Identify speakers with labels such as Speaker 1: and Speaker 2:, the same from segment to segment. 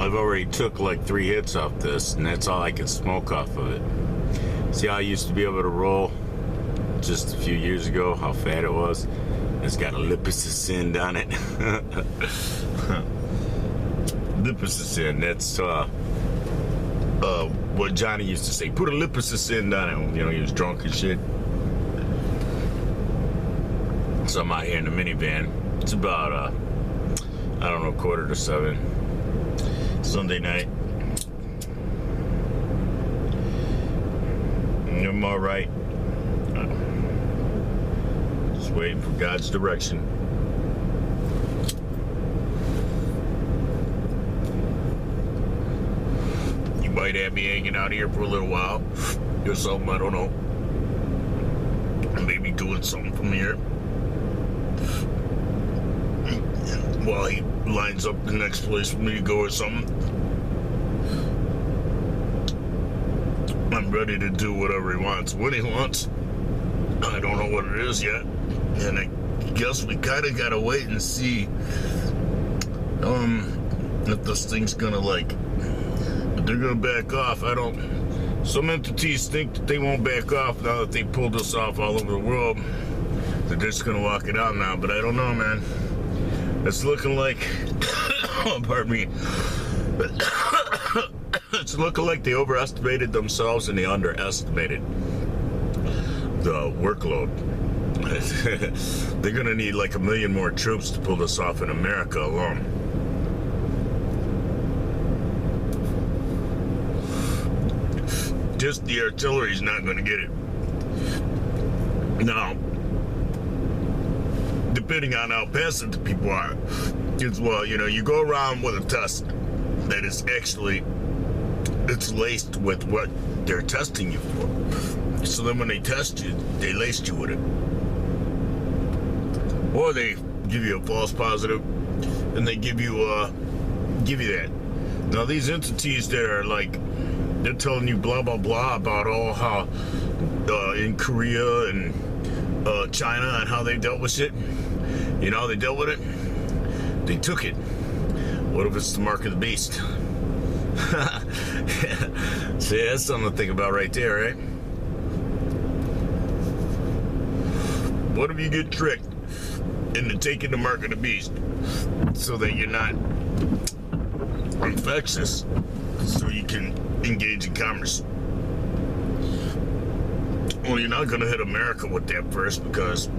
Speaker 1: I've already took like 3 hits off this, and that's all I can smoke off of it. See how I used to be able to roll just a few years ago, how fat it was? It's got a lipicin on it. Lipicin, that's what Johnny used to say. Put a lipicin on it. You know, he was drunk and shit. So I'm out here in the minivan. It's about, I don't know, 6:45. Sunday night. I'm all right. Just waiting for God's direction. You might have me hanging out here for a little while or something, I don't know. Maybe doing something from here while he lines up the next place for me to go or something. I'm ready to do whatever he wants when he wants. I don't know what it is yet, and I guess we kind of gotta wait and see if this thing's gonna if they're gonna back off. Some entities think that they won't back off now that they pulled us off all over the world. They're just gonna walk it out now, but I don't know, man. It's looking like, pardon me, it's looking like they overestimated themselves and they underestimated the workload. They're gonna need like 1 million more troops to pull this off in America alone. Just the artillery's not gonna get it. Now, depending on how passive the people are, it's, well, you know, you go around with a test that is actually, it's laced with what they're testing you for. So then when they test you, they laced you with it. Or they give you a false positive, and they give you that. Now these entities that are they're telling you blah, blah, blah about how in Korea and China and how they dealt with shit. You know how they dealt with it? They took it. What if it's the mark of the beast? See, that's something to think about right there, right? What if you get tricked into taking the mark of the beast so that you're not infectious, so you can engage in commerce? Well, you're not going to hit America with that first because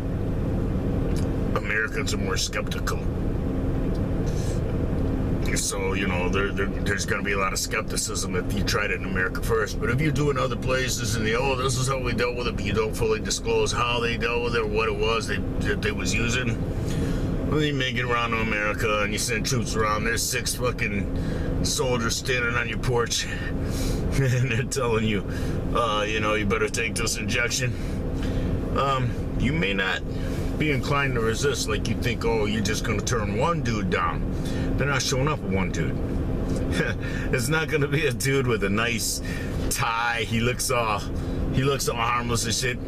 Speaker 1: Americans are more skeptical. So, you know, there's going to be a lot of skepticism if you tried it in America first. But if you do in other places and this is how we dealt with it, but you don't fully disclose how they dealt with it or what it was that they was using, well, you make it around to America and you send troops around. There's 6 fucking soldiers standing on your porch and they're telling you, you know, you better take this injection. You may not be inclined to resist like you think, oh, you're just going to turn one dude down. They're not showing up with one dude. It's not going to be a dude with a nice tie. He looks all harmless and shit.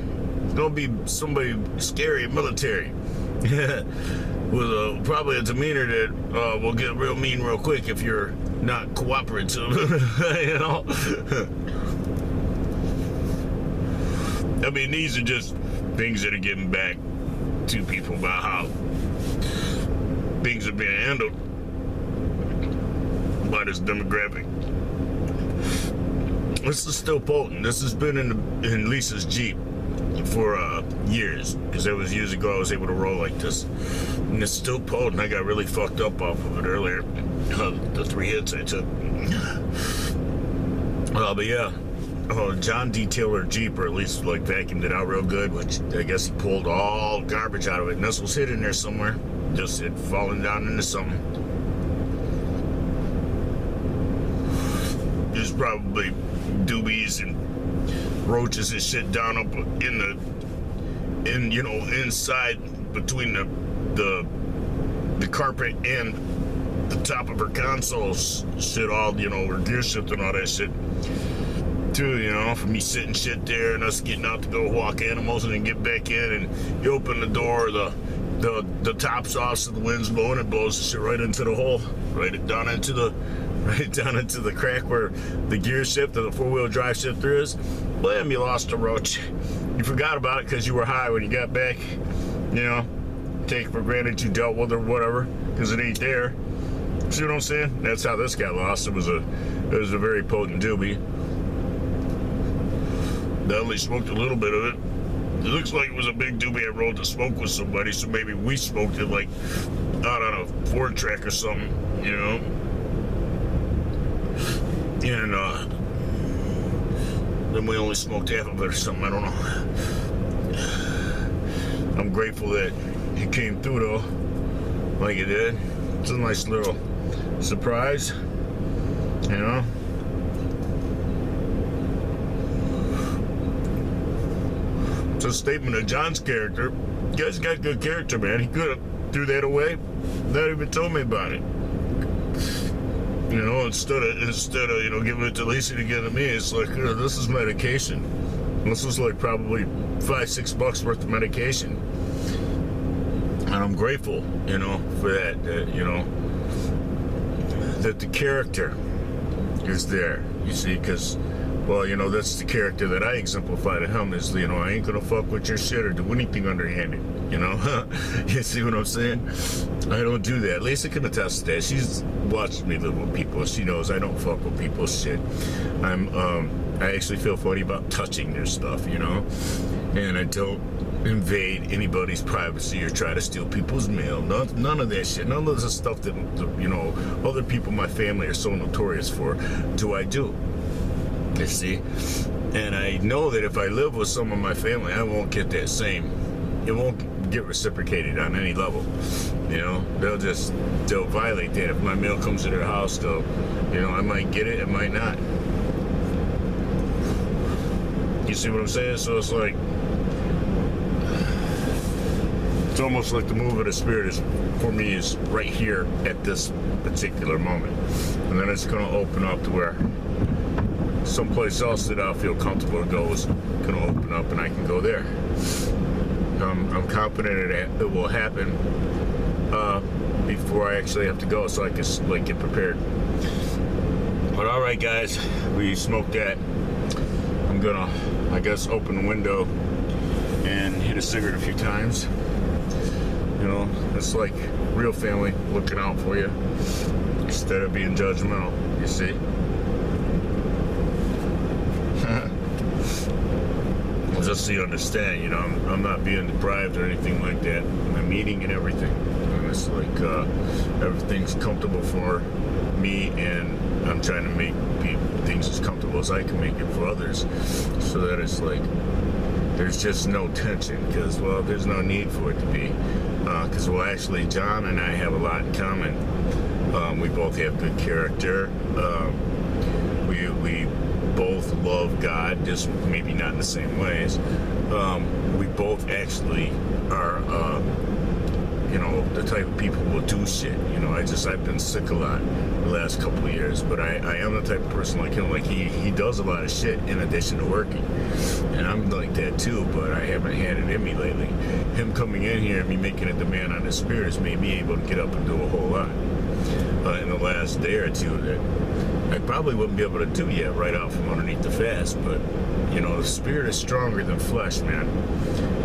Speaker 1: It's going to be somebody scary military with probably a demeanor that will get real mean real quick if you're not cooperative. You know? I mean, these are just things that are getting back to people about how things are being handled by this demographic. This is still potent. This has been in Lisa's Jeep for years, because it was years ago I was able to roll like this, and it's still potent. I got really fucked up off of it earlier, the 3 hits I took. But yeah, John detailed her Jeep, or at least vacuumed it out real good, which I guess he pulled all garbage out of it, and this was hidden there somewhere, just it falling down into something. There's probably doobies and roaches and shit down up inside between the carpet and the top of her consoles, shit, all, her gear shift and all that shit too, from me sitting shit there and us getting out to go walk animals and then get back in, and you open the door, the the top's off, so the wind's blowing, it blows the shit right into the hole, right down into the crack where the gear shifter, the 4-wheel drive shifter is. Blam, you lost a roach. You forgot about it because you were high when you got back. You know, take for granted you dealt with it or whatever, because it ain't there. See what I'm saying? That's how this got lost. It was a very potent doobie. I only smoked a little bit of it. It looks like it was a big doobie I rolled to smoke with somebody, so maybe we smoked it like out on a Ford track or something, you know? And then we only smoked half of it or something, I don't know. I'm grateful that it came through though, like it did. It's a nice little surprise, you know? It's a statement of John's character. You guys got good character, man. He could have threw that away, not even told me about it. You know, instead of you know, giving it to Lacey to give it to me, it's like, this is medication. This is like probably $5-6 worth of medication, and I'm grateful, you know, for that. You know, that the character is there. You see, because. Well, you know, that's the character that I exemplify to him is, you know, I ain't gonna fuck with your shit or do anything underhanded, you know? You see what I'm saying? I don't do that. Lisa can attest to that. She's watched me live with people. She knows I don't fuck with people's shit. I actually feel funny about touching their stuff, you know? And I don't invade anybody's privacy or try to steal people's mail. None of that shit. None of the stuff that, you know, other people in my family are so notorious for do I do. You see, and I know that if I live with some of my family, I won't get that same. It won't get reciprocated on any level. You know, they'll violate that. If my mail comes to their house, they'll, you know, I might get it, I might not. You see what I'm saying? So it's like, it's almost like the move of the spirit is, for me, is right here at this particular moment, and then it's going to open up to where someplace else that I'll feel comfortable to go is going to open up, and I can go there. I'm confident it will happen before I actually have to go, so I can like get prepared. But all right, guys, we smoked that. I'm gonna, I guess, open the window and hit a cigarette a few times. You know, it's like real family looking out for you instead of being judgmental. You see. Just so you understand, you know, I'm not being deprived or anything like that. I'm eating and everything. And it's like everything's comfortable for me, and I'm trying to make things as comfortable as I can make it for others, so that it's like there's just no tension, because, well, there's no need for it to be. Because, well, actually, John and I have a lot in common. We both have good character. We both love God, just maybe not in the same ways. We both actually are, you know, the type of people who will do shit. You know, I've been sick a lot the last couple of years, but I am the type of person like him. Like he does a lot of shit in addition to working, and I'm like that too. But I haven't had it in me lately. Him coming in here and me making a demand on his spirit has made me able to get up and do a whole lot in the last day or two that I probably wouldn't be able to do yet right out from underneath the fast. But, you know, the spirit is stronger than flesh, man.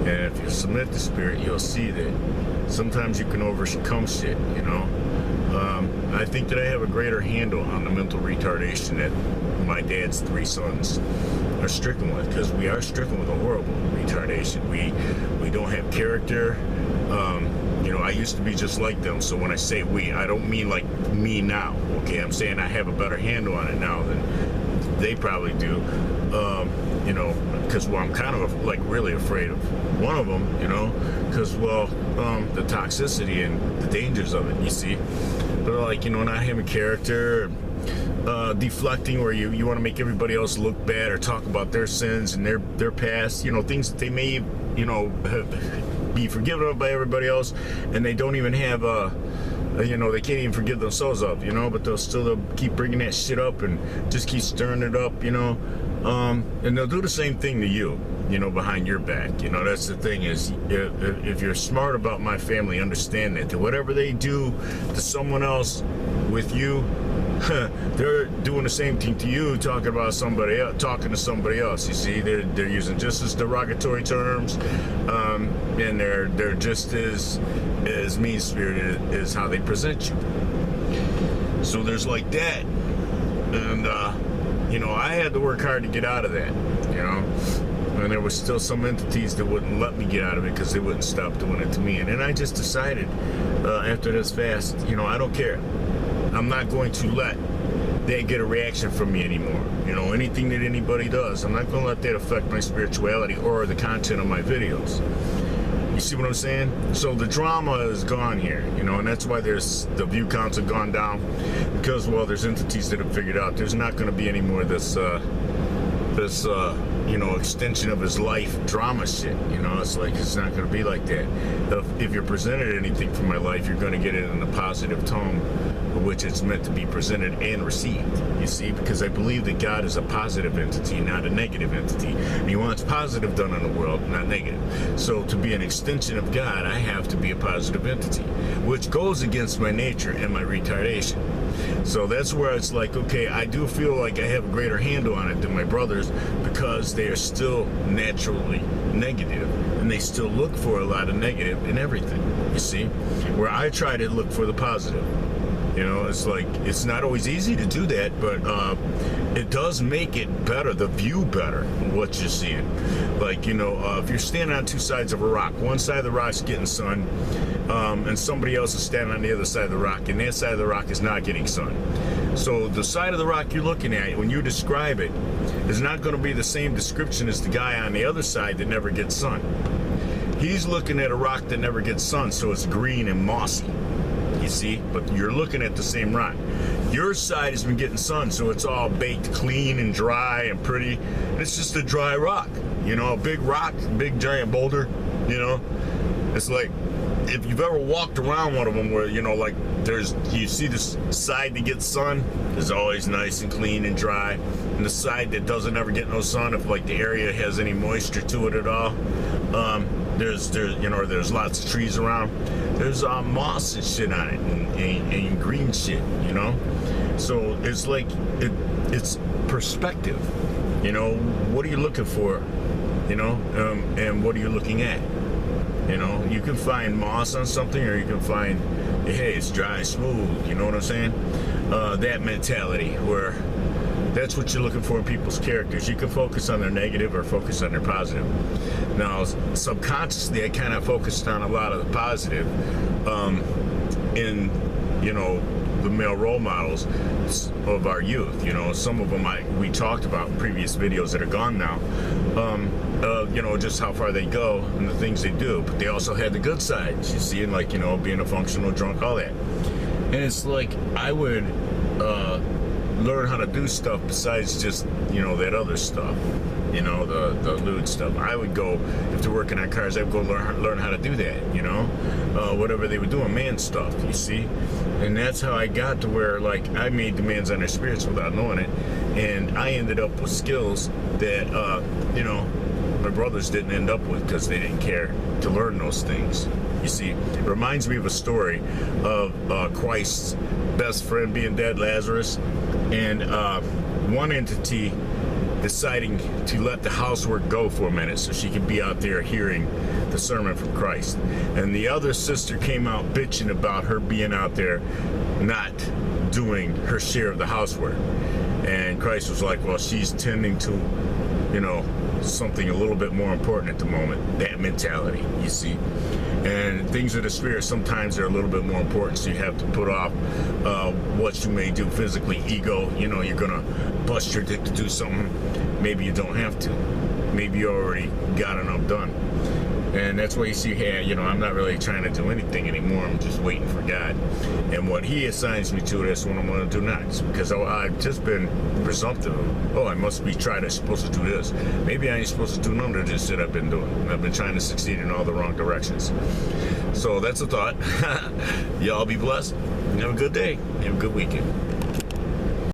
Speaker 1: And if you submit to spirit, you'll see that sometimes you can overcome shit, you know. I think that I have a greater handle on the mental retardation that my dad's 3 sons are stricken with, because we are stricken with a horrible retardation. We don't have character. You know, I used to be just like them, so when I say we, I don't mean like me now, okay? I'm saying I have a better handle on it now than they probably do, you know, because, well, I'm kind of, like, really afraid of one of them, you know, because, well, the toxicity and the dangers of it, you see? But, like, you know, not having character, deflecting where you want to make everybody else look bad or talk about their sins and their past, you know, things that they may, you know, be forgiven of by everybody else, and they don't even have you know, they can't even forgive themselves of, you know, but they'll keep bringing that shit up and just keep stirring it up, you know, and they'll do the same thing to you behind your back. That's the thing is, if you're smart about my family, understand that whatever they do to someone else with you, they're doing the same thing to you, talking about somebody else, talking to somebody else. You see, they're using just as derogatory terms, and they're just as mean-spirited as how they present you. So there's like that, and I had to work hard to get out of that. And there was still some entities that wouldn't let me get out of it because they wouldn't stop doing it to me. And then I just decided after this fast, I don't care. I'm not going to let that get a reaction from me anymore. Anything that anybody does, I'm not going to let that affect my spirituality or the content of my videos. You see what I'm saying? So the drama is gone here, and that's why the view counts have gone down, because, well, there's entities that have figured out there's not going to be any more of this extension of his life drama shit. It's like, it's not going to be like that. If you're presented anything from my life, you're going to get it in a positive tone, which it's meant to be presented and received. You see, because I believe that God is a positive entity, not a negative entity. And he wants positive done in the world, not negative. So to be an extension of God, I have to be a positive entity, which goes against my nature and my retardation. So that's where it's like, okay, I do feel like I have a greater handle on it than my brothers, because they are still naturally negative, and they still look for a lot of negative in everything, you see, where I try to look for the positive. It's like, it's not always easy to do that, but it does make it better, the view better, what you're seeing. Like, if you're standing on two sides of a rock, one side of the rock's getting sun, and somebody else is standing on the other side of the rock, and that side of the rock is not getting sun. So the side of the rock you're looking at, when you describe it, is not going to be the same description as the guy on the other side that never gets sun. He's looking at a rock that never gets sun, so it's green and mossy. You see, but you're looking at the same rock. Your side has been getting sun, so it's all baked clean and dry and pretty. And it's just a dry rock, a big rock, big giant boulder. It's like, if you've ever walked around one of them where, like, you see this side that gets sun is always nice and clean and dry, and the side that doesn't ever get no sun, if like the area has any moisture to it at all, there's lots of trees around, there's moss and shit on it, and green shit, so it's like, it's perspective. What are you looking for, and what are you looking at? You can find moss on something, or you can find, hey, it's dry, smooth, you know what I'm saying? That mentality, where that's what you're looking for in people's characters. You can focus on their negative or focus on their positive. Now, subconsciously, I kind of focused on a lot of the positive in, the male role models of our youth. Some of them we talked about in previous videos that are gone now. Just how far they go and the things they do. But they also had the good sides, you see, and like, being a functional drunk, all that. And it's like, I would learn how to do stuff besides just, that other stuff, the lewd stuff. I would go, if they're working on cars, I would go learn how to do that, whatever they were doing, man stuff, you see. And that's how I got to where, like, I made demands on their spirits without knowing it. And I ended up with skills that, my brothers didn't end up with, because they didn't care to learn those things. You see, it reminds me of a story of Christ's best friend being dead, Lazarus, and one entity deciding to let the housework go for a minute so she could be out there hearing the sermon from Christ. And the other sister came out bitching about her being out there not doing her share of the housework. And Christ was like, well, she's tending to, something a little bit more important at the moment. That mentality, you see. And things of the spirit, sometimes they're a little bit more important, so you have to put off what you may do physically. Ego, you're gonna bust your dick to do something. Maybe you don't have to. Maybe you already got enough done. And that's why you see, hey, I'm not really trying to do anything anymore. I'm just waiting for God. And what he assigns me to, that's what I'm going to do next. Because I've just been presumptive. Oh, I must be supposed to do this. Maybe I ain't supposed to do none of this shit I've been doing. I've been trying to succeed in all the wrong directions. So that's a thought. Y'all be blessed. Have a good day. Have a good weekend.